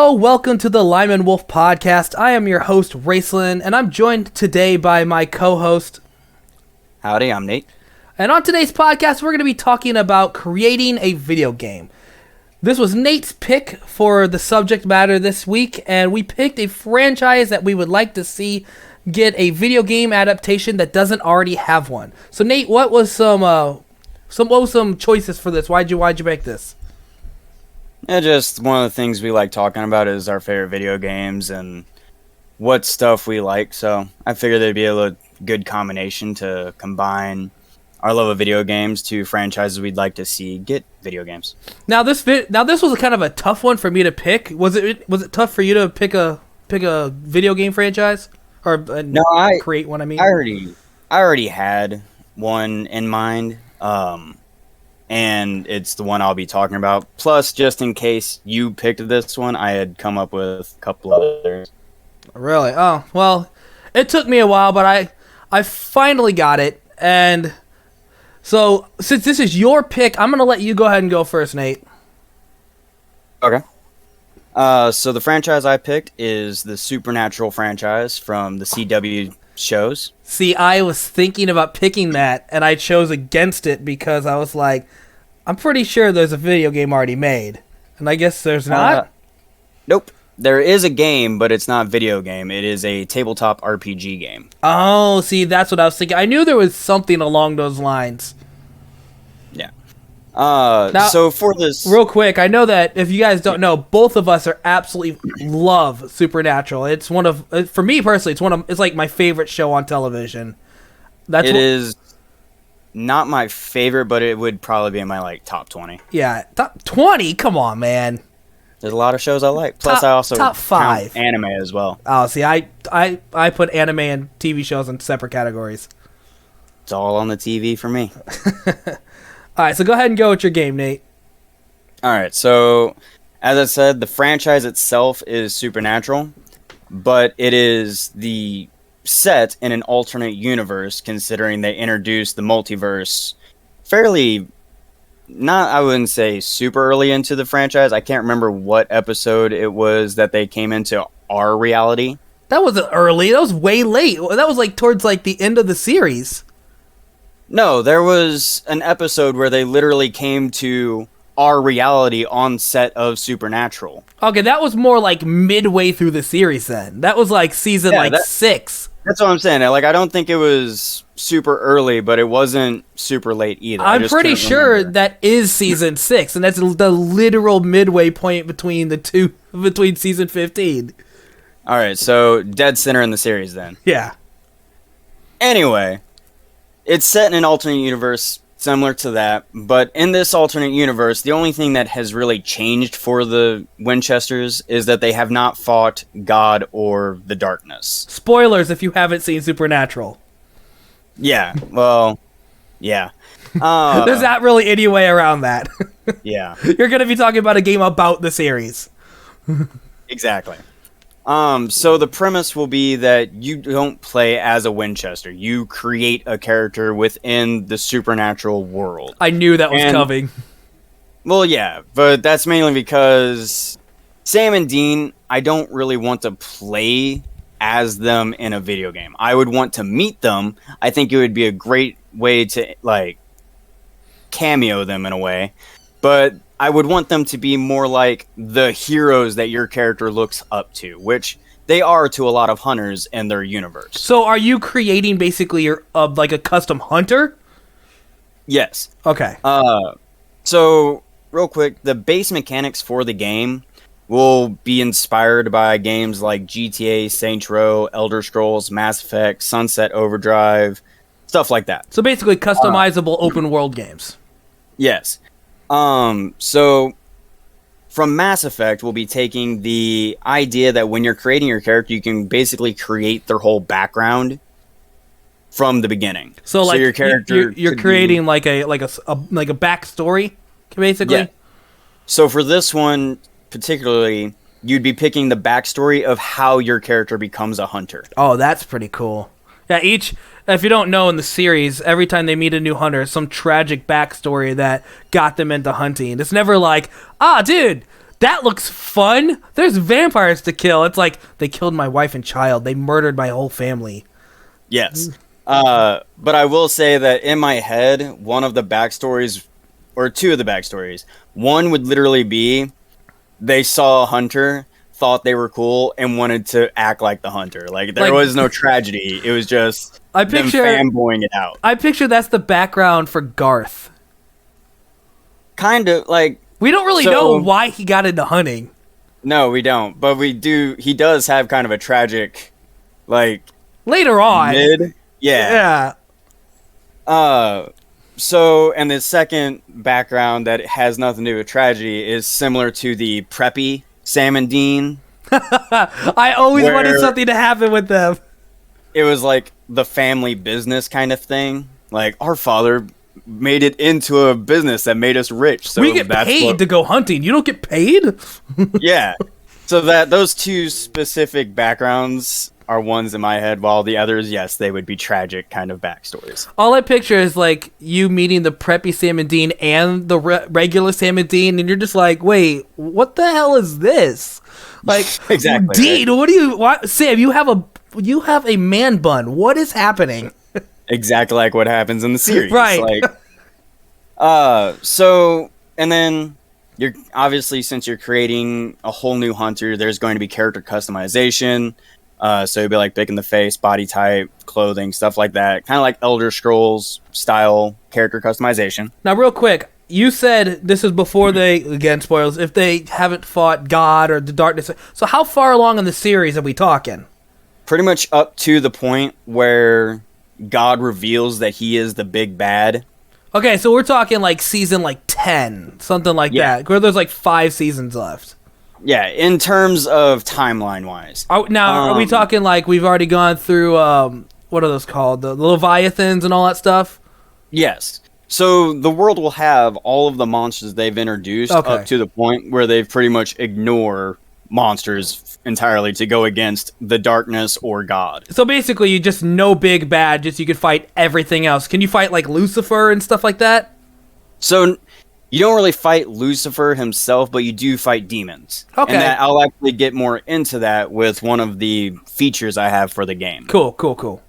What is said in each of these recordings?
Hello, welcome to the Lyman Wolf Podcast. I am your host, Raceland, and I'm joined today by my co-host. Howdy, I'm Nate. And on today's podcast, we're going to be talking about creating a video game. This was Nate's pick for the subject matter this week, and we picked a franchise that we would like to see get a video game adaptation that doesn't already have one. So Nate, what was some choices for this? Why'd you pick this? Yeah, just one of the things we like talking about is our favorite video games and what stuff we like. So I figured there'd be a good combination to combine our love of video games to franchises we'd like to see get video games. Now this was a kind of a tough one for me to pick. Was it tough for you to pick a video game franchise or create one? I mean, I already had one in mind. And it's the one I'll be talking about. Plus, just in case you picked this one, I had come up with a couple others. Really? Oh, well, it took me a while, but I finally got it. And so, since this is your pick, I'm going to let you go ahead and go first, Nate. Okay. So the franchise I picked is the Supernatural franchise from the CW shows. See, I was thinking about picking that, and I chose against it because I was like, I'm pretty sure there's a video game already made. And I guess there's not? Nope. There is a game, but it's not a video game. It is a tabletop RPG game. Oh, see, that's what I was thinking. I knew there was something along those lines. Yeah. Now, so for this... Real quick, I know that if you guys don't know, both of us are absolutely love Supernatural. It's one of... For me personally, it's like my favorite show on television. It is not my favorite, but it would probably be in my top 20. Yeah, top 20? Come on, man. There's a lot of shows I like. Plus, I also top 5 count anime as well. Oh, see, I put anime and TV shows in separate categories. It's all on the TV for me. All right, so go ahead and go with your game, Nate. All right, so as I said, the franchise itself is Supernatural, but it is the set in an alternate universe, considering they introduced the multiverse fairly, I wouldn't say super early into the franchise. I can't remember what episode it was that they came into our reality. That wasn't early. That was way late. That was towards the end of the series. No, there was an episode where they literally came to our reality on set of Supernatural. Okay, that was more midway through the series then. That was season 6. That's what I'm saying. I don't think it was super early, but it wasn't super late either. I'm pretty sure that is season 6, and that's the literal midway point between between season 15. All right, so dead center in the series then. Yeah. Anyway, it's set in an alternate universe similar to that, but in this alternate universe, the only thing that has really changed for the Winchesters is that they have not fought God or the darkness. Spoilers if you haven't seen Supernatural. Yeah, well, yeah. There's not really any way around that. Yeah. You're going to be talking about a game about the series. Exactly. So the premise will be that you don't play as a Winchester. You create a character within the Supernatural world. I knew that was coming. Well, yeah, but that's mainly because Sam and Dean, I don't really want to play as them in a video game. I would want to meet them. I think it would be a great way to, cameo them in a way. But I would want them to be more like the heroes that your character looks up to, which they are to a lot of hunters in their universe. So are you creating basically a custom hunter? Yes. Okay. So real quick, the base mechanics for the game will be inspired by games like GTA, Saints Row, Elder Scrolls, Mass Effect, Sunset Overdrive, stuff like that. So basically customizable open world games. Yes. So from Mass Effect, we'll be taking the idea that when you're creating your character, you can basically create their whole background from the beginning. So your character, you're creating a backstory, basically. Yeah. So for this one particularly, you'd be picking the backstory of how your character becomes a hunter. Oh, that's pretty cool. Yeah, if you don't know in the series, every time they meet a new hunter, some tragic backstory that got them into hunting. It's never dude, that looks fun. There's vampires to kill. It's like, they killed my wife and child. They murdered my whole family. Yes. But I will say that in my head, one of the backstories, or two of the backstories, one would literally be they saw a hunter, thought they were cool, and wanted to act like the hunter. Like, there was no tragedy. It was just them fanboying it out. I picture that's the background for Garth. Kind of, like... We don't really know why he got into hunting. No, we don't. But we do... He does have kind of a tragic, like... Later on. Yeah. So, and the second background that has nothing to do with tragedy is similar to the preppy Sam and Dean. I always wanted something to happen with them. It was like the family business kind of thing. Like, our father made it into a business that made us rich. So we get paid to go hunting. You don't get paid? Yeah. So that those two specific backgrounds are ones in my head, while the others, yes, they would be tragic kind of backstories. All I picture is like you meeting the preppy Sam and Dean and the regular Sam and Dean, and you're just like, wait, what the hell is this? Like, exactly, Dean, right? what do you? Sam, you have a man bun. What is happening? Exactly like what happens in the series, right? Like, so, and then you're obviously, since you're creating a whole new hunter, there's going to be character customization. So it'd be like picking the face, body type, clothing, stuff like that. Kind of like Elder Scrolls style character customization. Now, real quick, you said this is before they, again, spoilers, if they haven't fought God or the darkness. So how far along in the series are we talking? Pretty much up to the point where God reveals that he is the big bad. Okay, so we're talking like season 10, something like that. Where there's 5 seasons left. Yeah, in terms of timeline-wise. Now, are we talking we've already gone through, what are those called? The Leviathans and all that stuff? Yes. So the world will have all of the monsters they've introduced up to the point where they pretty much ignore monsters entirely to go against the darkness or God. So basically, you just no big bad, just you could fight everything else. Can you fight Lucifer and stuff like that? So you don't really fight Lucifer himself, but you do fight demons. Okay. And I'll actually get more into that with one of the features I have for the game. Cool.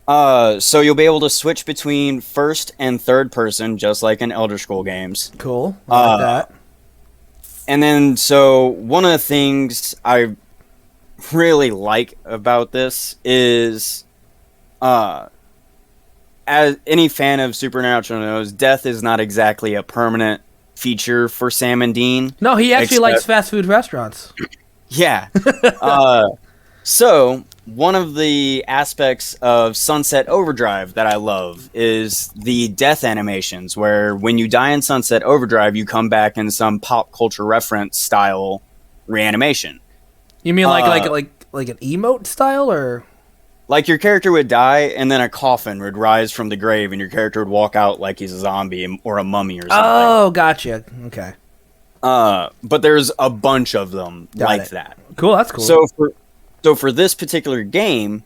So you'll be able to switch between first and third person, just like in Elder Scroll games. Cool. I like that. And then, so one of the things I really like about this is, as any fan of Supernatural knows, death is not exactly a permanent feature for Sam and Dean. No, he actually likes fast food restaurants. Yeah. So one of the aspects of Sunset Overdrive that I love is the death animations, where when you die in Sunset Overdrive, you come back in some pop culture reference style reanimation. You mean like an emote style, or like your character would die and then a coffin would rise from the grave and your character would walk out like he's a zombie or a mummy or something. Oh, gotcha. Okay. But there's a bunch of them that. Cool, that's cool. So for this particular game,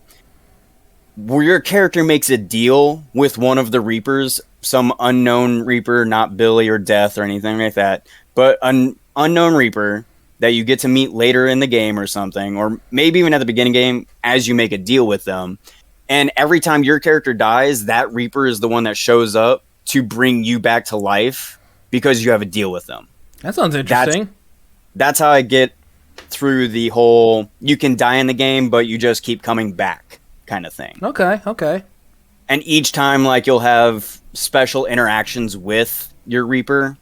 where your character makes a deal with one of the Reapers, some unknown Reaper, not Billy or Death or anything like that, but an unknown Reaper that you get to meet later in the game or something, or maybe even at the beginning game as you make a deal with them. And every time your character dies, that Reaper is the one that shows up to bring you back to life because you have a deal with them. That sounds interesting. That's how I get through the whole you can die in the game but you just keep coming back kind of thing. Okay. And each time you'll have special interactions with your Reaper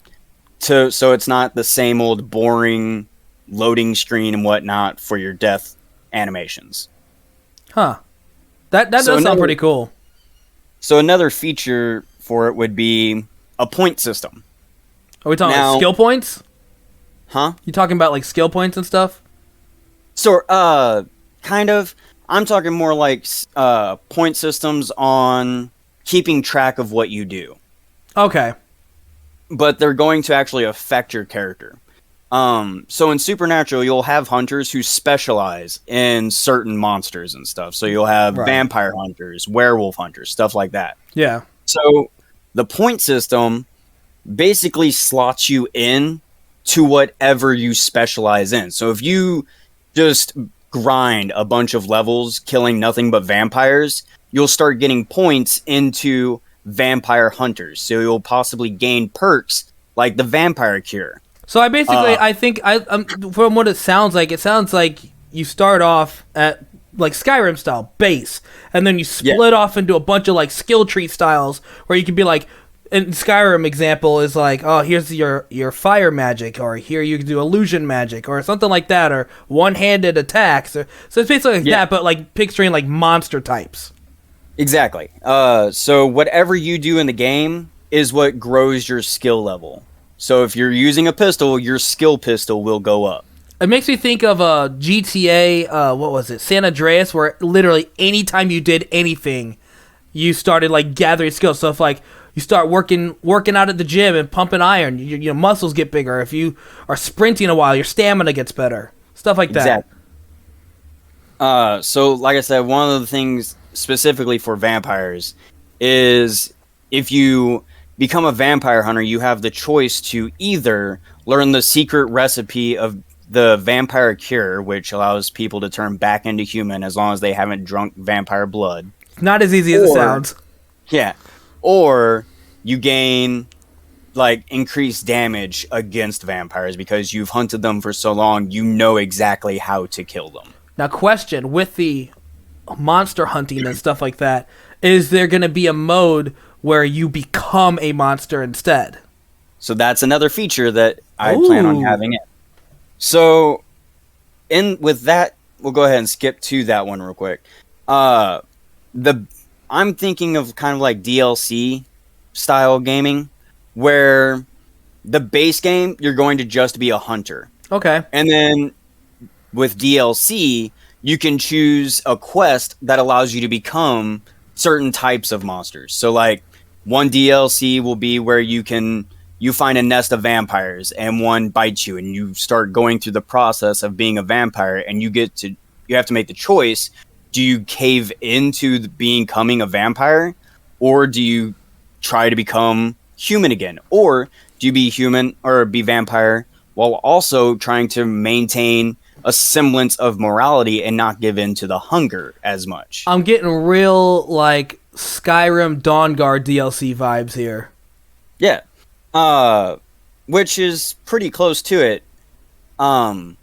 so it's not the same old boring loading screen and whatnot for your death animations. Huh. That does sound pretty cool. So another feature for it would be a point system. Are we talking about skill points? Huh? You talking about skill points and stuff? So, kind of. I'm talking more point systems on keeping track of what you do. Okay. But they're going to actually affect your character. So in Supernatural, you'll have hunters who specialize in certain monsters and stuff. So you'll have vampire hunters, werewolf hunters, stuff like that. Yeah. So the point system basically slots you in to whatever you specialize in. So if you just grind a bunch of levels killing nothing but vampires, you'll start getting points into vampire hunters. So you'll possibly gain perks like the vampire cure. So I think from what it sounds like you start off at like Skyrim style base, and then you split off into a bunch of like skill tree styles where you can be like, in Skyrim example is like, oh, here's your fire magic, or here you can do illusion magic, or something like that, or one-handed attacks. So it's basically like that, but like picturing like monster types. Exactly. So whatever you do in the game is what grows your skill level. So if you're using a pistol, your skill pistol will go up. It makes me think of GTA, what was it, San Andreas, where literally anytime you did anything, you started like gathering skills. So if like you start working out at the gym and pumping iron, your muscles get bigger. If you are sprinting a while, your stamina gets better. Stuff like that. Exactly. So like I said, one of the things specifically for vampires is if you become a vampire hunter, you have the choice to either learn the secret recipe of the vampire cure, which allows people to turn back into human as long as they haven't drunk vampire blood. Not as easy as it sounds. Yeah. Or you gain like increased damage against vampires because you've hunted them for so long, you know exactly how to kill them. Now, question, with the monster hunting and stuff like that, is there going to be a mode where you become a monster instead? So that's another feature that I plan on having it. So with that, we'll go ahead and skip to that one real quick. I'm thinking of kind of like DLC style gaming, where the base game, you're going to just be a hunter. Okay. And then with DLC, you can choose a quest that allows you to become certain types of monsters. So like one DLC will be where you find a nest of vampires and one bites you, and you start going through the process of being a vampire, and you have to make the choice. Do you cave into becoming a vampire, or do you try to become human again? Or do you be human or be vampire while also trying to maintain a semblance of morality and not give in to the hunger as much? I'm getting real like Skyrim Dawnguard DLC vibes here. Yeah. Which is pretty close to it. And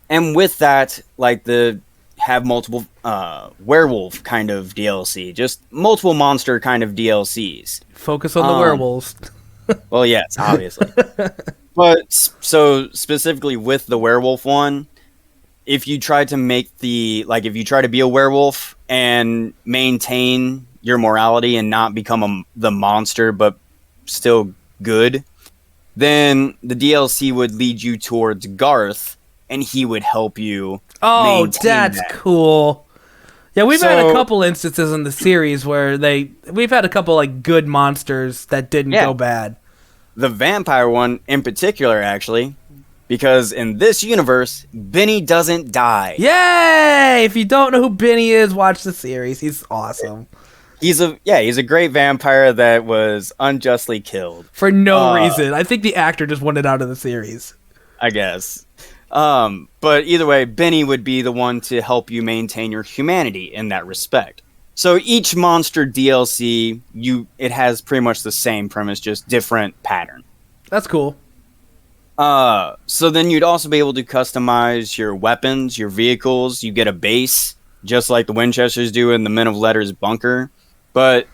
with that, like have multiple werewolf kind of DLC, just multiple monster kind of DLCs. Focus on the werewolves. Well, yes, obviously. But so specifically with the werewolf one, if you try to be a werewolf and maintain your morality and not become the monster, but still good, then the DLC would lead you towards Garth, and he would help you. Oh, that's cool. Yeah, we've had a couple instances in the series where we've had a couple like good monsters that didn't go bad. The vampire one in particular, actually, because in this universe, Benny doesn't die. Yay! If you don't know who Benny is, watch the series. He's awesome. He's a great vampire that was unjustly killed. For no reason. I think the actor just wanted out of the series. I guess. But either way, Benny would be the one to help you maintain your humanity in that respect. So each monster DLC, it has pretty much the same premise, just different pattern. That's cool. So then you'd also be able to customize your weapons, your vehicles. You get a base, just like the Winchesters do in the Men of Letters bunker. But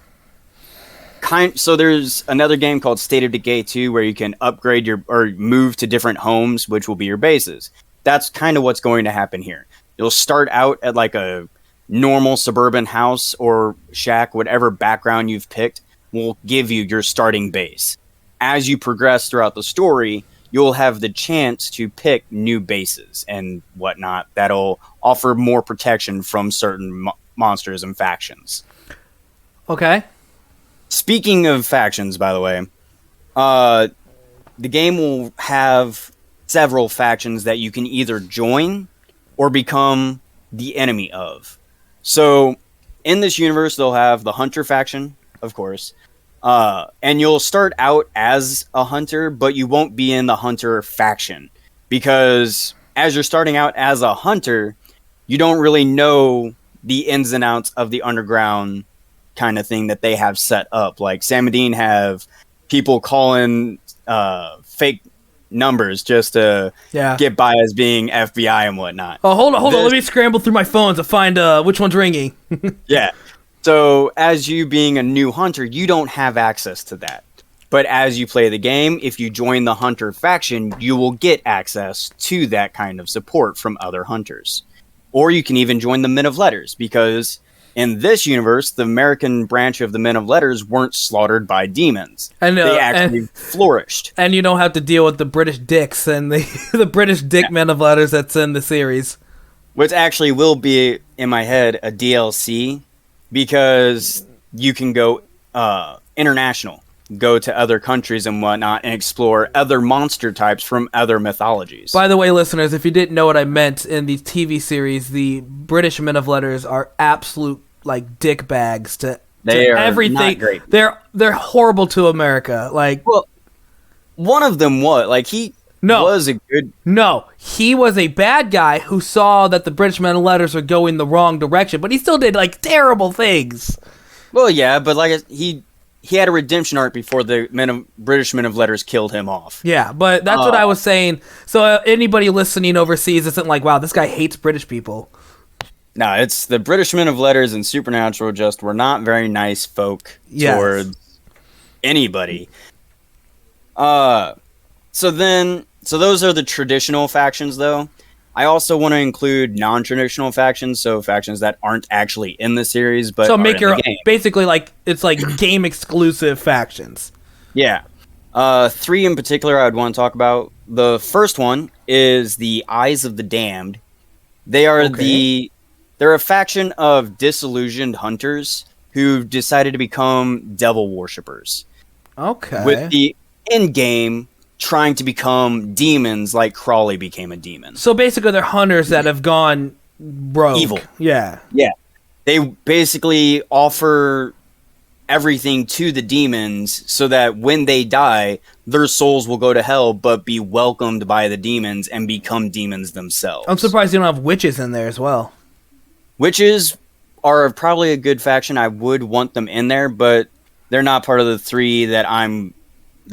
so there's another game called State of Decay 2 where you can upgrade or move to different homes, which will be your bases. That's kind of what's going to happen here. You'll start out at like a normal suburban house or shack, whatever background you've picked will give you your starting base. As you progress throughout the story, you'll have the chance to pick new bases and whatnot that'll offer more protection from certain monsters and factions. Okay. Speaking of factions, by the way, the game will have several factions that you can either join or become the enemy of. So in this universe, they'll have the Hunter faction, of course. And you'll start out as a hunter, but you won't be in the hunter faction. Because as you're starting out as a hunter, you don't really know the ins and outs of the underground kind of thing that they have set up. Like Sam and Dean have people calling fake numbers just to get by as being FBI and whatnot. Oh, hold on. Let me scramble through my phone to find which one's ringing. Yeah. So as you being a new hunter, you don't have access to that. But as you play the game, if you join the hunter faction, you will get access to that kind of support from other hunters. Or you can even join the Men of Letters, because in this universe, the American branch of the Men of Letters weren't slaughtered by demons. And they actually flourished. And you don't have to deal with the British dicks and the British dick Men of Letters that's in the series. Which actually will be, in my head, a DLC, because you can go international. Go to other countries and whatnot and explore other monster types from other mythologies. By the way, listeners, if you didn't know what I meant, in these TV series, the British Men of Letters are absolute like dick bags to everything. Not great. They're horrible to America. Like, well, one of them was he was a good. No, he was a bad guy who saw that the British Men of Letters were going the wrong direction, but he still did like terrible things. Well, yeah, but he had a redemption arc before the British Men of Letters killed him off. Yeah, but that's what I was saying. So anybody listening overseas isn't like, wow, this guy hates British people. No, it's the British Men of Letters and Supernatural just were not very nice folk towards anybody. So those are the traditional factions, though. I also want to include non-traditional factions, so factions that aren't actually in the series, but so make your basically like it's like game exclusive factions. Yeah, 3 in particular I would want to talk about. The first one is the Eyes of the Damned. They are they're a faction of disillusioned hunters who decided to become devil worshippers. Okay, with the end game trying to become demons like Crawley became a demon. So basically they're hunters that have gone rogue. Evil. Yeah. Yeah. They basically offer everything to the demons so that when they die, their souls will go to hell but be welcomed by the demons and become demons themselves. I'm surprised you don't have witches in there as well. Witches are probably a good faction. I would want them in there, but they're not part of the 3 that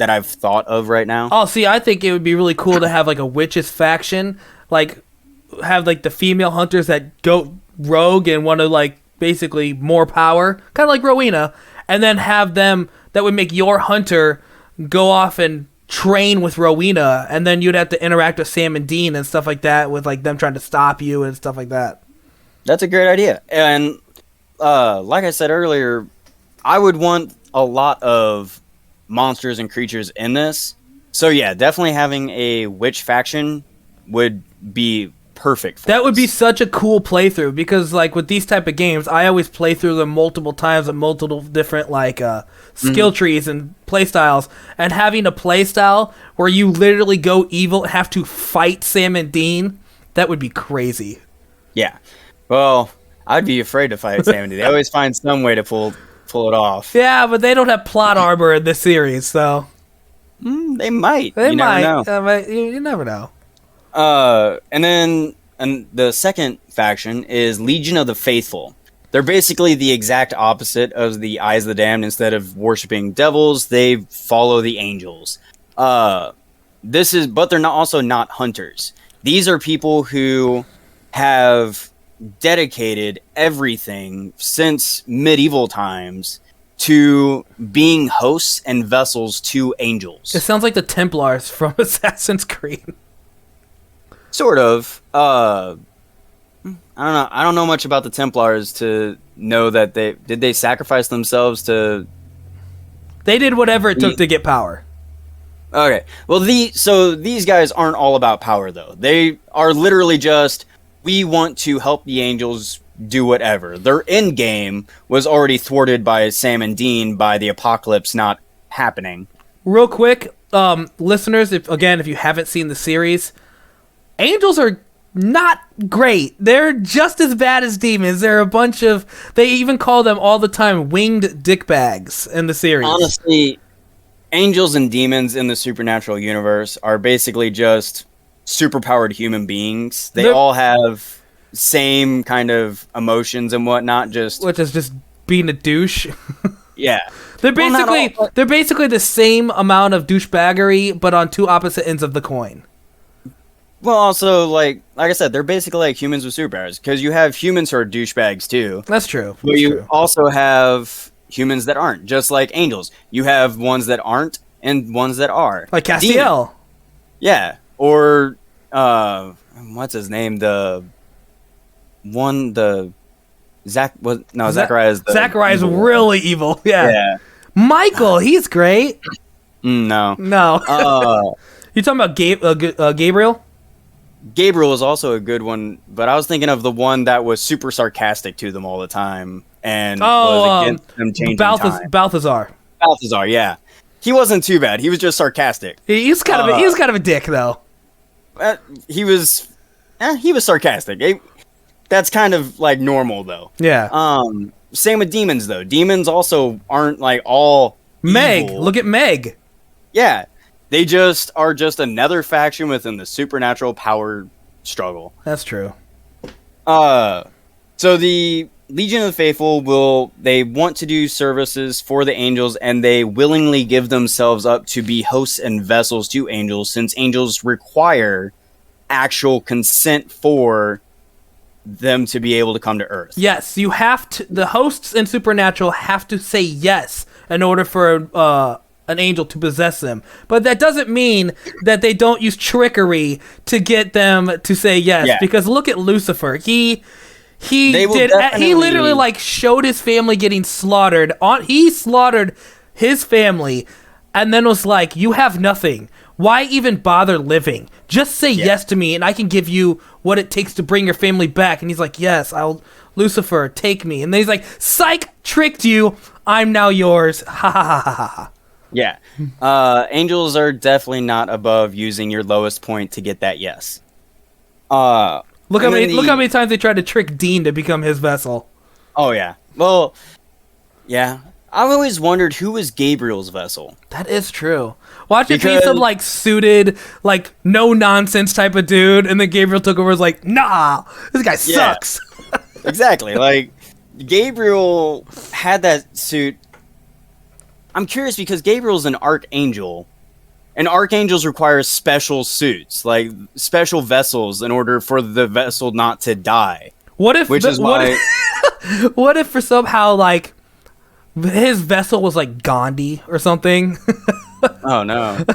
I've thought of right now. Oh, see, I think it would be really cool to have like a witches faction, like have like the female hunters that go rogue and want to like basically more power, kind of like Rowena, and then have them that would make your hunter go off and train with Rowena, and then you'd have to interact with Sam and Dean and stuff like that, with like them trying to stop you and stuff like that. That's a great idea. And like I said earlier, I would want a lot of monsters and creatures in this. So yeah, definitely having a witch faction would be perfect. That would be such a cool playthrough, because like with these type of games, I always play through them multiple times with multiple different like skill trees and play styles, and having a play style where you literally go evil and have to fight Sam and Dean, that would be crazy. Yeah. Well, I'd be afraid to fight Sam and Dean. They always find some way to pull it off. Yeah, but they don't have plot armor in this series, so they might. They might. Never know. You never know. And the second faction is Legion of the Faithful. They're basically the exact opposite of the Eyes of the Damned. Instead of worshiping devils, they follow the angels. But they're also not hunters. These are people who have dedicated everything since medieval times to being hosts and vessels to angels. It sounds like the Templars from Assassin's Creed. Sort of. I don't know. I don't know much about the Templars to know that they sacrifice themselves to. They did whatever it took to get power. Okay. Well, so these guys aren't all about power, though. They are literally just, we want to help the angels do whatever. Their end game was already thwarted by Sam and Dean by the apocalypse not happening. Real quick, listeners, if you haven't seen the series, angels are not great. They're just as bad as demons. They're a bunch of... They even call them all the time winged dickbags in the series. Honestly, angels and demons in the supernatural universe are basically just superpowered human beings. They're all have same kind of emotions and whatnot, which is just being a douche. Yeah. They're basically the same amount of douchebaggery, but on two opposite ends of the coin. Well, also, like I said, they're basically like humans with superpowers, because you have humans who are douchebags too. That's true. But you also have humans that aren't, just like angels. You have ones that aren't and ones that are. Like Castiel. Yeah. Or, what's his name? Zachariah's really evil. Yeah. Michael, he's great. No. You talking about Gabriel? Gabriel was also a good one, but I was thinking of the one that was super sarcastic to them all the time and was against them changing time. Balthazar, yeah. He wasn't too bad. He was just sarcastic. He was kind of a dick, though. He was sarcastic. That's kind of like normal, though. Yeah. Same with demons, though. Demons also aren't like all Meg. evil. Look at Meg. Yeah. They just are just another faction within the supernatural power struggle. That's true. So the Legion of the Faithful they want to do services for the angels, and they willingly give themselves up to be hosts and vessels to angels, since angels require actual consent for them to be able to come to Earth. Yes, you have to. The hosts in Supernatural have to say yes in order for an angel to possess them. But that doesn't mean that they don't use trickery to get them to say yes. Yeah. Because look at Lucifer. He literally like showed his family getting slaughtered. He slaughtered his family and then was like, "You have nothing. Why even bother living? Just say yes to me and I can give you what it takes to bring your family back." And he's like, "Yes, Lucifer, take me." And then he's like, "Psych, tricked you. I'm now yours." Ha ha ha ha ha. Yeah. Angels are definitely not above using your lowest point to get that yes. Look how many times they tried to trick Dean to become his vessel. Oh yeah. Well, yeah. I've always wondered who was Gabriel's vessel. That is true. Watch it be some like suited, like no nonsense type of dude, and then Gabriel took over and was like, "Nah, this guy sucks." Exactly. Like Gabriel had that suit. I'm curious because Gabriel's an archangel, and archangels require special suits, like special vessels, in order for the vessel not to die. What if for somehow like his vessel was like Gandhi or something? Oh no.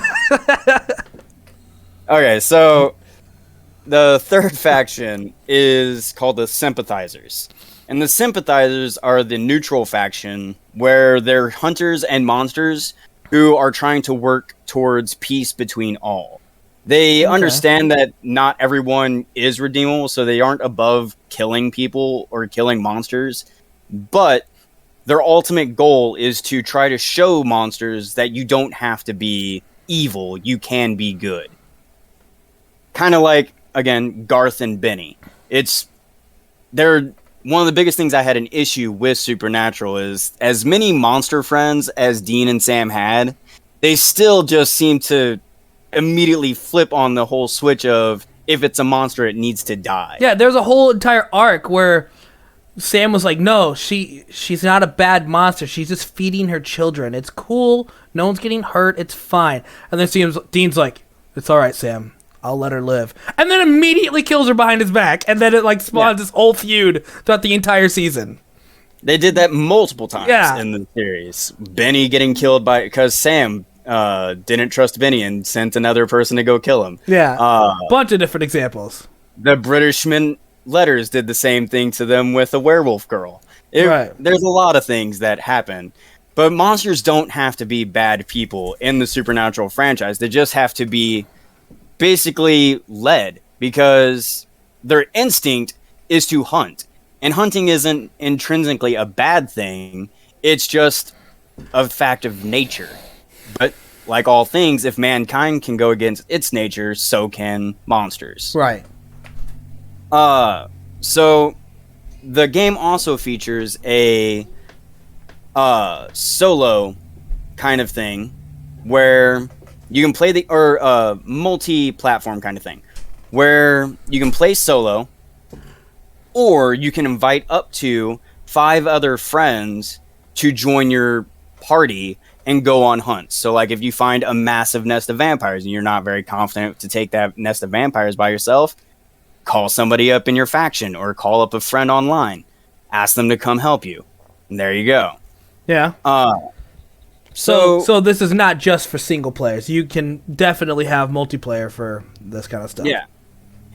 Okay, so the third faction is called the Sympathizers. And the Sympathizers are the neutral faction, where they're hunters and monsters who are trying to work towards peace between all. They understand that not everyone is redeemable, so they aren't above killing people or killing monsters. But their ultimate goal is to try to show monsters that you don't have to be evil, you can be good. Kind of like, again, Garth and Benny. They're one of the biggest things I had an issue with Supernatural is, as many monster friends as Dean and Sam had, they still just seem to immediately flip on the whole switch of, if it's a monster, it needs to die. Yeah, there's a whole entire arc where Sam was like, "No, she's not a bad monster. She's just feeding her children. It's cool. No one's getting hurt. It's fine." And then Dean's like, "It's all right, Sam. I'll let her live." And then immediately kills her behind his back. And then it like spawns this whole feud throughout the entire season. They did that multiple times in the series. Benny getting killed because Sam didn't trust Benny and sent another person to go kill him. Yeah, bunch of different examples. The Britishman letters did the same thing to them with a werewolf girl. There's a lot of things that happen. But monsters don't have to be bad people in the Supernatural franchise. They just have to be basically led, because their instinct is to hunt. And hunting isn't intrinsically a bad thing. It's just a fact of nature. But like all things, if mankind can go against its nature, so can monsters. Right. So the game also features a solo kind of thing where you can play multi-platform kind of thing where you can play solo, or you can invite up to 5 other friends to join your party and go on hunts. So like if you find a massive nest of vampires and you're not very confident to take that nest of vampires by yourself, call somebody up in your faction or call up a friend online, ask them to come help you, and there you go. Yeah. So this is not just for single players. You can definitely have multiplayer for this kind of stuff. Yeah.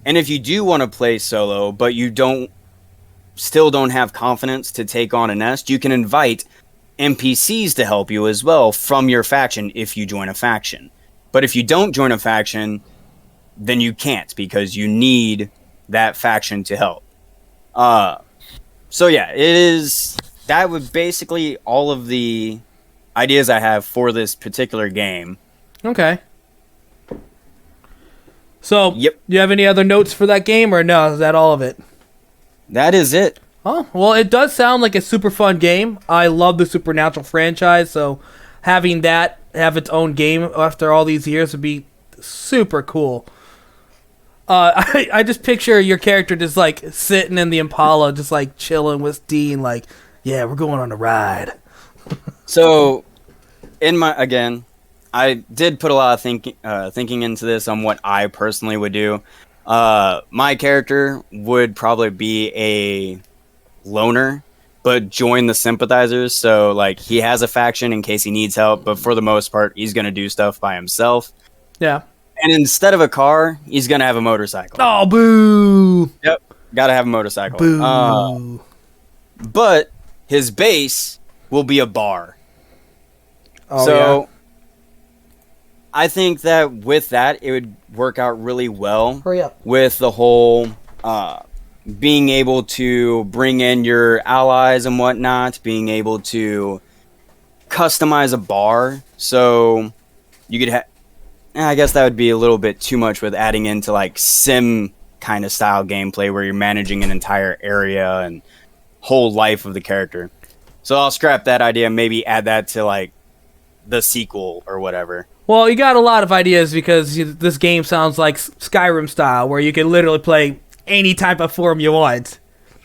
And if you do want to play solo, but you still don't have confidence to take on a nest, you can invite NPCs to help you as well from your faction if you join a faction. But if you don't join a faction, then you can't, because you need that faction to help. So yeah, that would basically all of the ideas I have for this particular game. Okay. So, Yep. Do you have any other notes for that game, or no? Is that all of it? That is it. Oh, well, it does sound like a super fun game. I love the Supernatural franchise, so having that have its own game after all these years would be super cool. I just picture your character just like sitting in the Impala, just like chilling with Dean, like, yeah, we're going on a ride. So, I did put a lot of thinking into this on what I personally would do. My character would probably be a loner, but join the Sympathizers. So, like, he has a faction in case he needs help, but for the most part, he's going to do stuff by himself. Yeah. And instead of a car, he's going to have a motorcycle. Oh, boo! Yep, got to have a motorcycle. Boo! But his base will be a bar. Oh, So, yeah. I think that with that, it would work out really well. Hurry up. With the whole being able to bring in your allies and whatnot, being able to customize a bar. So you could have... I guess that would be a little bit too much with adding into like sim kind of style gameplay where you're managing an entire area and whole life of the character. So I'll scrap that idea and maybe add that to like the sequel or whatever. Well, you got a lot of ideas because this game sounds like Skyrim style, where you can literally play any type of form you want.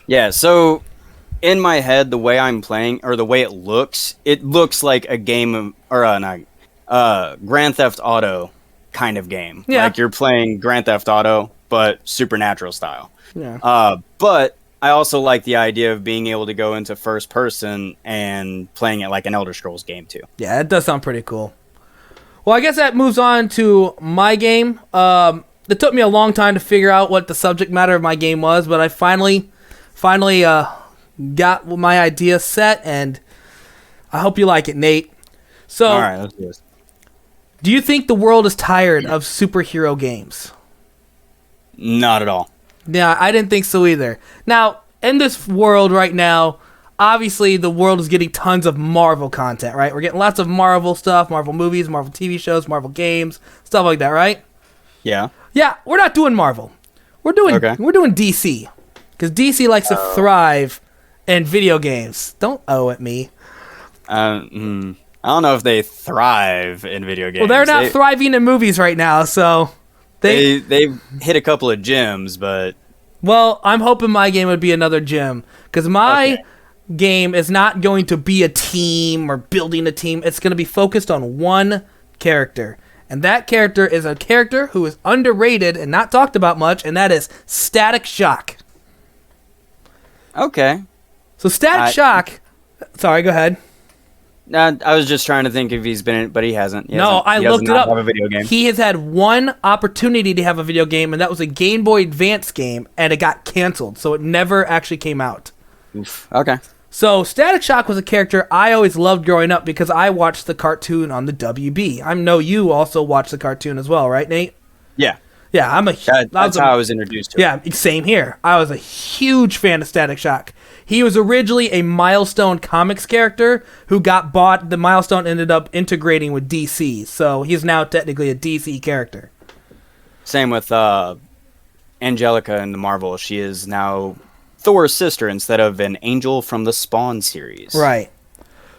Yeah, so in my head, the way I'm playing, or the way it looks like a game of, or Grand Theft Auto kind of game. Yeah. Like you're playing Grand Theft Auto, but supernatural style. Yeah. But I also like the idea of being able to go into first person and playing it like an Elder Scrolls game too. Yeah, it does sound pretty cool. Well, I guess that moves on to my game. It took me a long time to figure out what the subject matter of my game was, but I finally got my idea set, and I hope you like it, Nate. So, All right, let's do this. Do you think the world is tired of superhero games? Not at all. Yeah, I didn't think so either. Now, in this world right now, obviously the world is getting tons of Marvel content, right? We're getting lots of Marvel stuff, Marvel movies, Marvel TV shows, Marvel games, stuff like that, right? Yeah. Yeah, we're not doing Marvel. We're doing DC. Because DC likes to thrive in video games. Don't owe it me. I don't know if they thrive in video games. Well, they're not thriving in movies right now, so... They've hit a couple of gems, but... Well, I'm hoping my game would be another gem. Because my game is not going to be a team or building a team. It's going to be focused on one character. And that character is a character who is underrated and not talked about much, and that is Static Shock. Okay. So Static Shock... Sorry, go ahead. I was just trying to think if he's been in it, but he hasn't. I looked it up. Have a video game. He has had one opportunity to have a video game, and that was a Game Boy Advance game, and it got canceled, so it never actually came out. Oof. Okay. So Static Shock was a character I always loved growing up because I watched the cartoon on the WB. I know you also watched the cartoon as well, right, Nate? Yeah. Yeah, That's how I was introduced to it. Yeah, same here. I was a huge fan of Static Shock. He was originally a Milestone Comics character who got bought. The Milestone ended up integrating with DC, so he's now technically a DC character. Same with Angelica in the Marvel, she is now Thor's sister instead of an angel from the Spawn series. Right.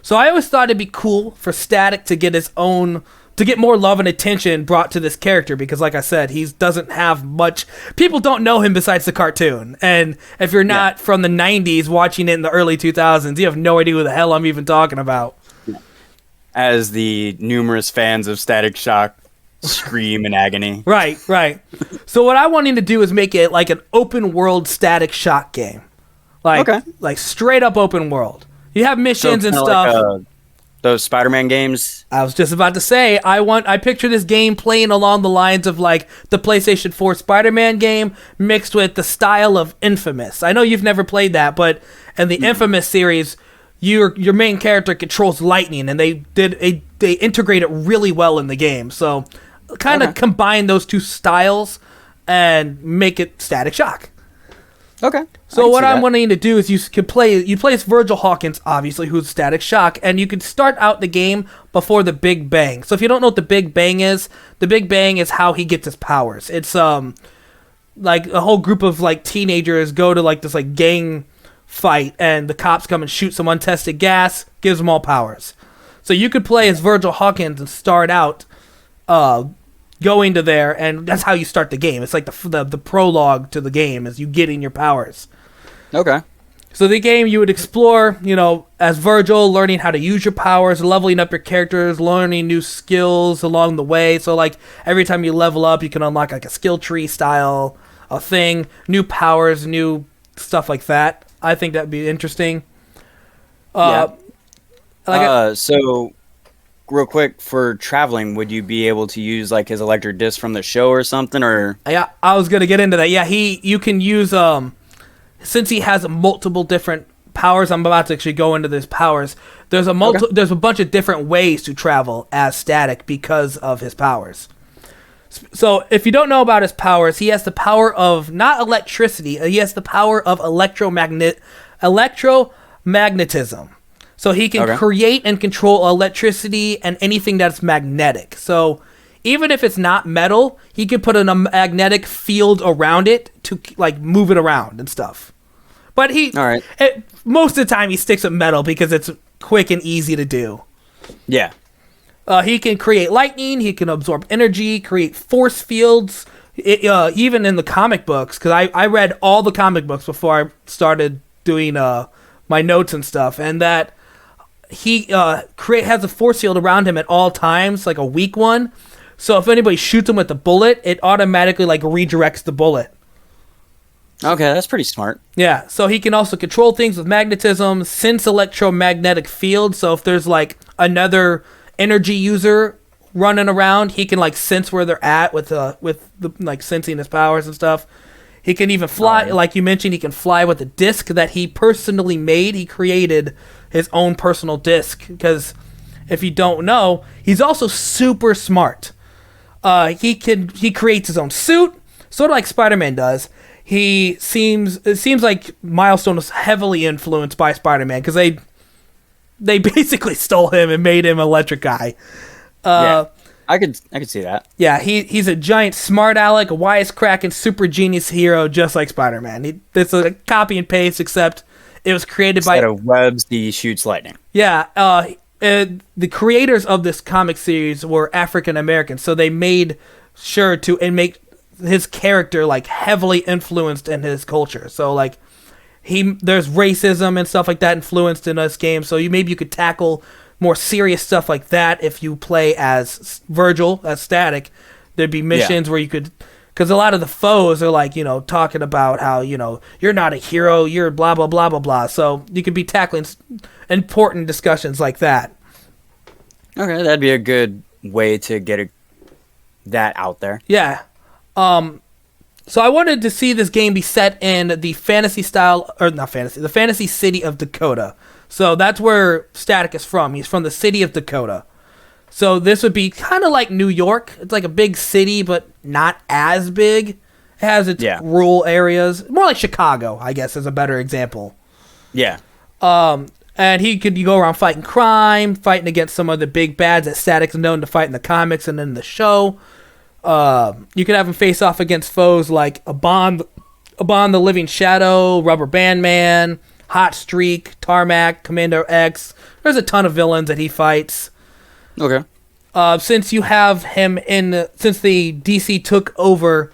So I always thought it'd be cool for Static to get to get more love and attention brought to this character, because like I said, he doesn't have much. People don't know him besides the cartoon. And if you're not from the 90s watching it in the early 2000s, you have no idea who the hell I'm even talking about. As the numerous fans of Static Shock scream in agony. Right. So what I wanted to do is make it like an open world Static Shock game. Like straight up open world. You have missions and stuff. Like, those Spider-Man games. I was just about to say, I picture this game playing along the lines of like the PlayStation 4 Spider-Man game mixed with the style of Infamous. I know you've never played that, but in the Infamous series, your main character controls lightning, and they integrate it really well in the game. So kind of combine those two styles and make it Static Shock. Okay. So what I'm wanting to do is you play as Virgil Hawkins, obviously, who's Static Shock, and you can start out the game before the Big Bang. So if you don't know what the Big Bang is how he gets his powers. It's like a whole group of like teenagers go to like this like gang fight, and the cops come and shoot some untested gas, gives them all powers. So you could play as Virgil Hawkins and start out going to there, and that's how you start the game. It's like the prologue to the game is you getting your powers. Okay. So the game you would explore, as Virgil, learning how to use your powers, leveling up your characters, learning new skills along the way. So like every time you level up, you can unlock like a skill tree style a thing, new powers, new stuff like that. I think that'd be interesting. So real quick, for traveling, would you be able to use like his electric disc from the show or something? Or yeah, I was gonna get into that. Yeah, you can use since he has multiple different powers. I'm about to actually go into these powers. There's a bunch of different ways to travel as Static because of his powers. So if you don't know about his powers, he has the power of not electricity. He has the power of electromagnetism. So he can create and control electricity and anything that's magnetic. So even if it's not metal, he can put a magnetic field around it to like move it around and stuff. But most of the time he sticks with metal because it's quick and easy to do. Yeah. He can create lightning. He can absorb energy, create force fields. Even in the comic books, because I read all the comic books before I started doing my notes and stuff, and that he has a force field around him at all times, like a weak one. So if anybody shoots him with a bullet, it automatically like redirects the bullet. Okay, that's pretty smart. Yeah, so he can also control things with magnetism, sense electromagnetic fields. So if there's like another energy user running around, he can like sense where they're at with the like sensing his powers and stuff. He can even fly, like you mentioned. He can fly with a disc that he personally made. He created his own personal disc because, if you don't know, he's also super smart. He creates his own suit, sort of like Spider-Man does. It seems like Milestone was heavily influenced by Spider-Man because they basically stole him and made him Electric Guy. Yeah, I could see that. Yeah, he's a giant smart aleck, a wisecracking super genius hero, just like Spider-Man. It's a copy and paste, except it was created by... Instead of webs, he shoots lightning. Yeah, the creators of this comic series were African American, so they made sure to make his character like heavily influenced in his culture. So like there's racism and stuff like that influenced in this game. So maybe you could tackle more serious stuff like that if you play as Virgil, as Static. There'd be missions where you could, because a lot of the foes are like, talking about how, you're not a hero, you're blah, blah, blah, blah, blah. So you could be tackling important discussions like that. Okay, that'd be a good way to get that out there. Yeah. So I wanted to see this game be set in the fantasy city of Dakota. So that's where Static is from. He's from the city of Dakota. So this would be kind of like New York. It's like a big city, but not as big. It has its rural areas. More like Chicago, I guess, is a better example. Yeah. And you go around fighting crime, fighting against some of the big bads that Static's known to fight in the comics and in the show. You could have him face off against foes like Abon the Living Shadow, Rubber Band Man, Hot Streak, Tarmac, Commander X. There's a ton of villains that he fights. Okay. Since you have him since the DC took over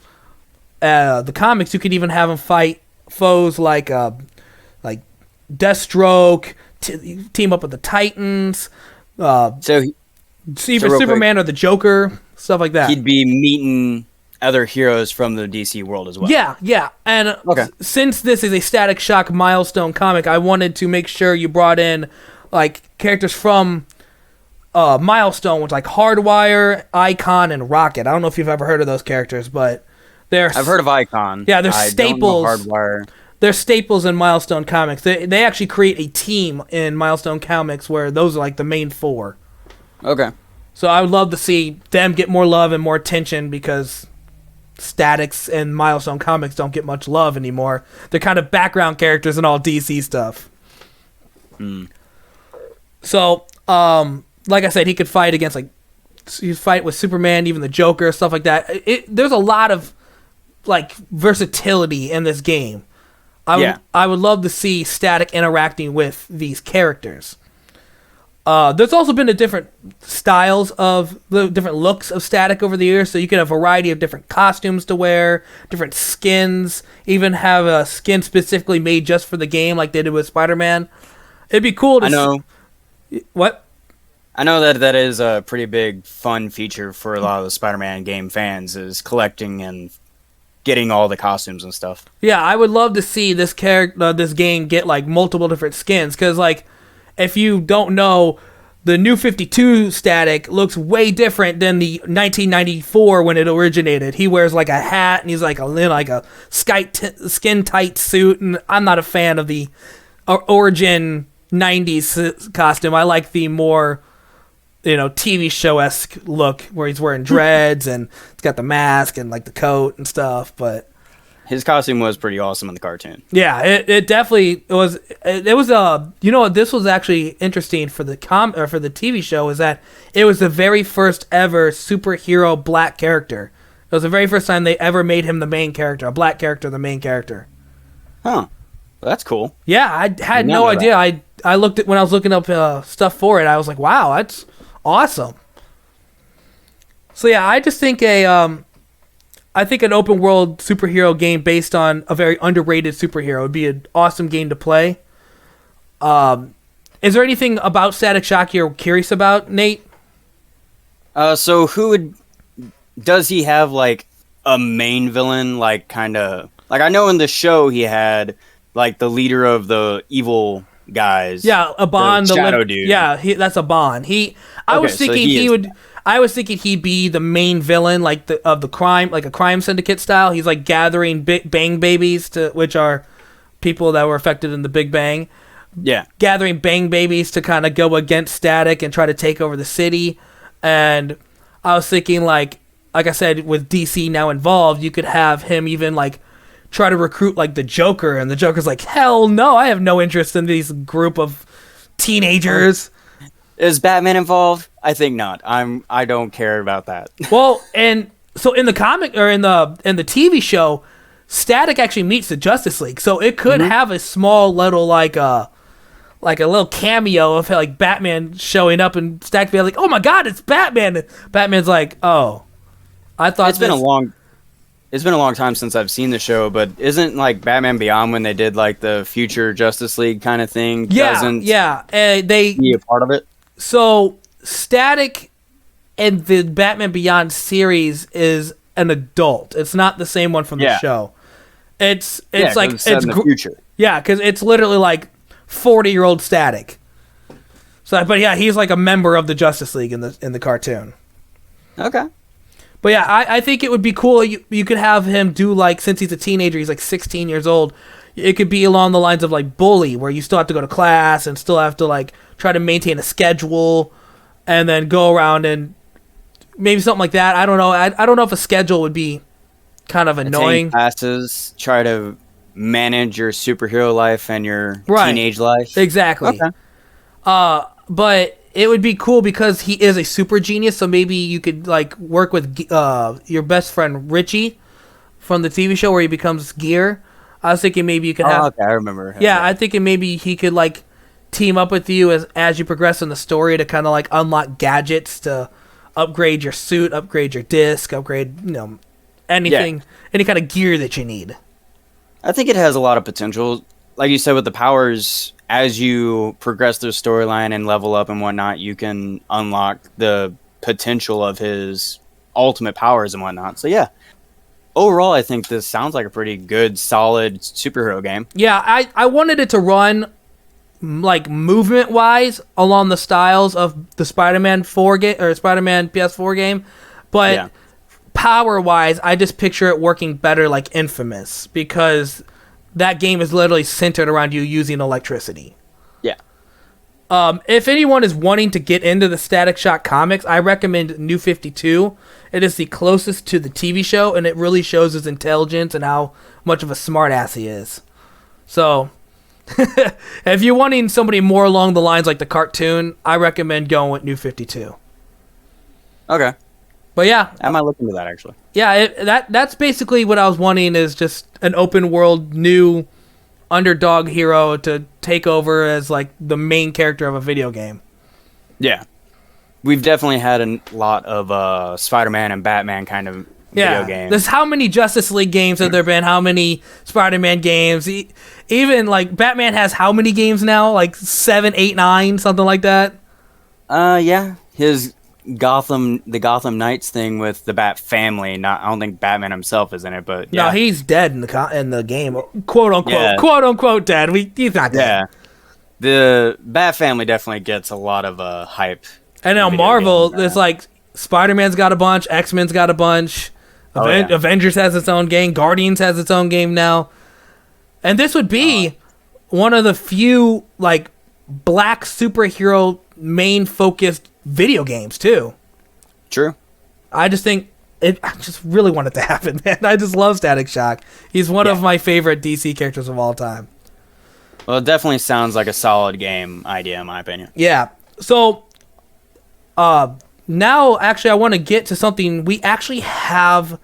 the comics, you could even have him fight foes like Deathstroke, team up with the Titans, Superman or the Joker, stuff like that. He'd be meeting other heroes from the DC world as well. Yeah. And since this is a Static Shock milestone comic, I wanted to make sure you brought in like characters from Milestone, which like Hardwire, Icon, and Rocket. I don't know if you've ever heard of those characters, but I've heard of Icon. Yeah, they're staples. Don't know Hardwire. They're staples in Milestone Comics. They actually create a team in Milestone Comics where those are like the main four. Okay. So I would love to see them get more love and more attention because Statics and Milestone Comics don't get much love anymore. They're kind of background characters in all DC stuff. So, like I said, he could fight against he'd fight with Superman, even the Joker, stuff like that. There's a lot of like versatility in this game. I would love to see Static interacting with these characters. There's also been the different styles of the different looks of Static over the years, so you can have a variety of different costumes to wear, different skins, even have a skin specifically made just for the game like they did with Spider-Man. It'd be cool to What? I know that is a pretty big fun feature for a lot of the Spider-Man game fans, is collecting and getting all the costumes and stuff. Yeah, I would love to see this game get like multiple different skins, because like if you don't know, the New 52 Static looks way different than the 1994 when it originated. He wears like a hat and he's like a skin tight suit, and I'm not a fan of the origin 90s costume. I like the more TV show-esque look where he's wearing dreads and he's got the mask and like the coat and stuff. But his costume was pretty awesome in the cartoon. Yeah, it definitely was. It was this was actually interesting for the for the TV show, is that it was the very first ever superhero black character. It was the very first time they ever made him the main character, a black character, the main character. Huh. Well, that's cool. Yeah, I had no idea. I looked at when I was looking up stuff for it. I was like, wow, that's awesome. So yeah, I just think I think an open world superhero game based on a very underrated superhero would be an awesome game to play. Is there anything about Static Shock you're curious about, Nate? So does he have like a main villain, like kind of like, I know in the show he had like the leader of the evil guys. Yeah, Abon, the shadow dude. Yeah, that's Abon. I was thinking he'd be the main villain, like of the crime, like a crime syndicate style. He's like gathering bang babies, which are people that were affected in the Big Bang. Yeah, gathering bang babies to kind of go against Static and try to take over the city. And I was thinking, like I said, with DC now involved, you could have him even like try to recruit like the Joker, and the Joker's like, hell no, I have no interest in these group of teenagers. Is Batman involved? I think not. I don't care about that. Well, and so in the comic or in the TV show, Static actually meets the Justice League, so it could have a small little like a little cameo of like Batman showing up, and Static be like, "Oh my God, it's Batman!" And Batman's like, "Oh, I thought it's been a long time since I've seen the show, but isn't like Batman Beyond when they did like the future Justice League kind of thing? They be a part of it. So Static and the Batman Beyond series is an adult. It's not the same one from the show. It's like it's in the future. Yeah, because it's literally like 40-year-old Static. So, but yeah, he's like a member of the Justice League in the cartoon. Okay. But yeah, I think it would be cool. You could have him do like, since he's a teenager, he's like 16 years old. It could be along the lines of like Bully, where you still have to go to class and still have to like try to maintain a schedule, and then go around and maybe something like that. I don't know. I don't know if a schedule would be kind of annoying. Attend classes, try to manage your superhero life and your teenage life. Exactly. Okay. But it would be cool because he is a super genius. So maybe you could like work with your best friend Richie from the TV show where he becomes Gear. I was thinking maybe you could have. Okay, I remember him. Yeah, I'm thinking maybe he could like team up with you as you progress in the story to kind of like unlock gadgets to upgrade your suit, upgrade your disc, upgrade anything, any kind of gear that you need. I think it has a lot of potential. Like you said, with the powers, as you progress through the storyline and level up and whatnot, you can unlock the potential of his ultimate powers and whatnot. So yeah, overall, I think this sounds like a pretty good, solid superhero game. Yeah, I wanted it to run like movement wise along the styles of the Spider-Man 4 game or Spider-Man PS4 game, but power wise, I just picture it working better like Infamous because that game is literally centered around you using electricity. Yeah. If anyone is wanting to get into the Static Shock comics, I recommend New 52. It is the closest to the TV show, and it really shows his intelligence and how much of a smartass he is. So, if you're wanting somebody more along the lines like the cartoon, I recommend going with New 52. Okay. But yeah, I might look into that actually. Yeah, that's basically what I was wanting is just an open world new underdog hero to take over as like the main character of a video game. Yeah. We've definitely had a lot of Spider-Man and Batman kind of video games. There's how many Justice League games have there been? How many Spider-Man games? Even like Batman has how many games now? Like 7, 8, 9, something like that. Yeah. His the Gotham Knights thing with the Bat family. I don't think Batman himself is in it, but yeah. No, he's dead in the game, quote unquote dead. He's not dead. Yeah, the Bat family definitely gets a lot of hype. And now Marvel, there's like Spider-Man's got a bunch, X-Men's got a bunch, Avengers has its own game, Guardians has its own game now, and this would be one of the few like black superhero main focused video games too. True. I just think I just really want it to happen, man. I just love Static Shock. He's one of my favorite DC characters of all time. Well, it definitely sounds like a solid game idea in my opinion. Yeah. So now actually I want to get to something. We actually have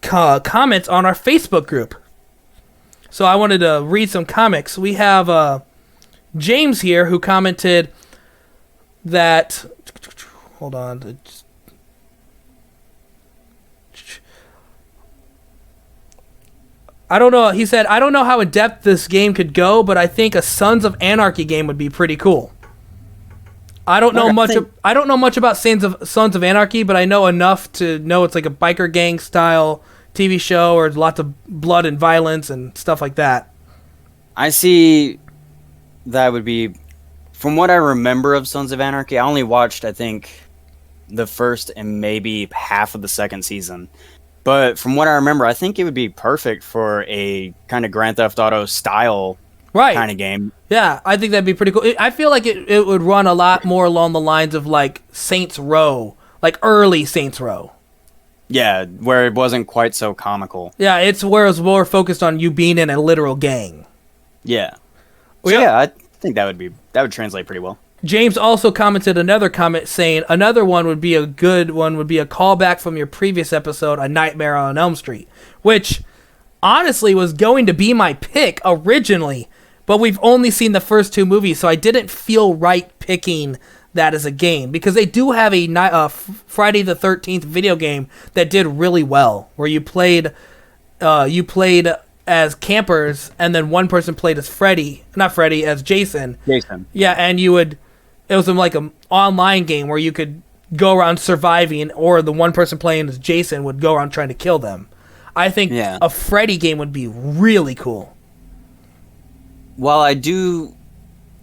comments on our Facebook group. So I wanted to read some comics. We have James here who commented that hold on. I don't know. He said, I don't know how in depth this game could go, but I think a Sons of Anarchy game would be pretty cool. I don't know much about Sons of Anarchy, but I know enough to know it's like a biker gang style TV show or lots of blood and violence and stuff like that. I see that would be, from what I remember of Sons of Anarchy, I only watched, I think, the first and maybe half of the second season. But from what I remember, I think it would be perfect for a kind of Grand Theft Auto style kind of game. Yeah, I think that'd be pretty cool. I feel like it would run a lot more along the lines of like Saints Row, like early Saints Row. Yeah, where it wasn't quite so comical. Yeah, it's where it was more focused on you being in a literal gang. Yeah. So yeah, I think that would translate pretty well. James also commented another comment saying another one would be a good one would be a callback from your previous episode, A Nightmare on Elm Street, which honestly was going to be my pick originally, but we've only seen the first two movies, so I didn't feel right picking that as a game because they do have a Friday the 13th video game that did really well, where you played as campers and then one person played as as Jason. Yeah, and it was like an online game where you could go around surviving, or the one person playing as Jason would go around trying to kill them. I think a Freddy game would be really cool. While I do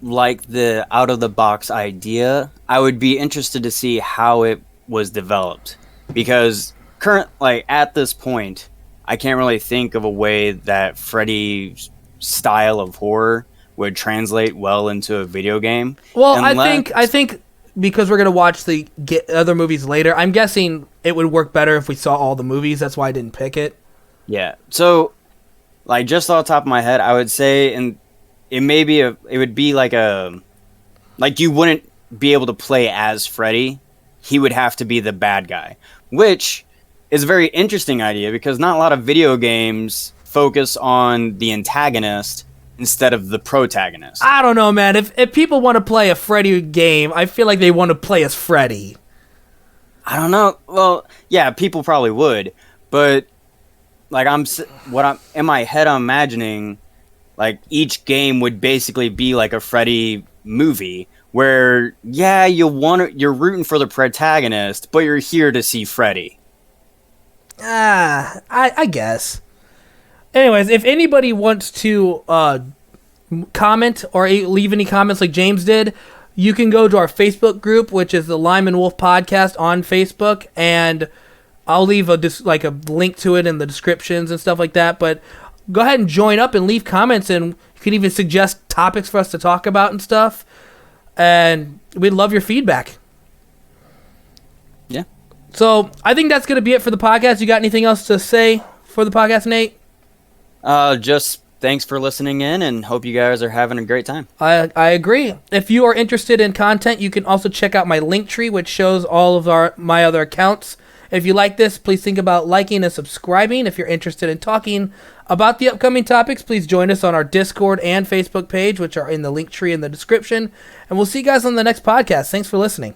like the out-of-the-box idea, I would be interested to see how it was developed. Because at this point, I can't really think of a way that Freddy's style of horror would translate well into a video game. Well, I think because we're going to watch the other movies later, I'm guessing it would work better if we saw all the movies. That's why I didn't pick it. Yeah. So, just off the top of my head, I would say, and it would be like you wouldn't be able to play as Freddy, he would have to be the bad guy, which is a very interesting idea because not a lot of video games focus on the antagonist instead of the protagonist. I don't know, man. If people want to play a Freddy game, I feel like they want to play as Freddy. I don't know. Well, yeah, people probably would, but like in my head, I'm imagining like each game would basically be like a Freddy movie where, yeah, you're rooting for the protagonist, but you're here to see Freddy. I guess. Anyways, if anybody wants to comment or leave any comments like James did, you can go to our Facebook group, which is the Lyman Wolf Podcast on Facebook, and I'll leave a link to it in the descriptions and stuff like that. But go ahead and join up and leave comments, and you can even suggest topics for us to talk about and stuff. And we'd love your feedback. Yeah. So I think that's going to be it for the podcast. You got anything else to say for the podcast, Nate? Just thanks for listening in, and hope you guys are having a great time. I agree. If you are interested in content, you can also check out my Linktree, which shows all of my other accounts. If you like this, please think about liking and subscribing. If you're interested in talking about the upcoming topics, please join us on our Discord and Facebook page, which are in the Linktree in the description. And we'll see you guys on the next podcast. Thanks for listening.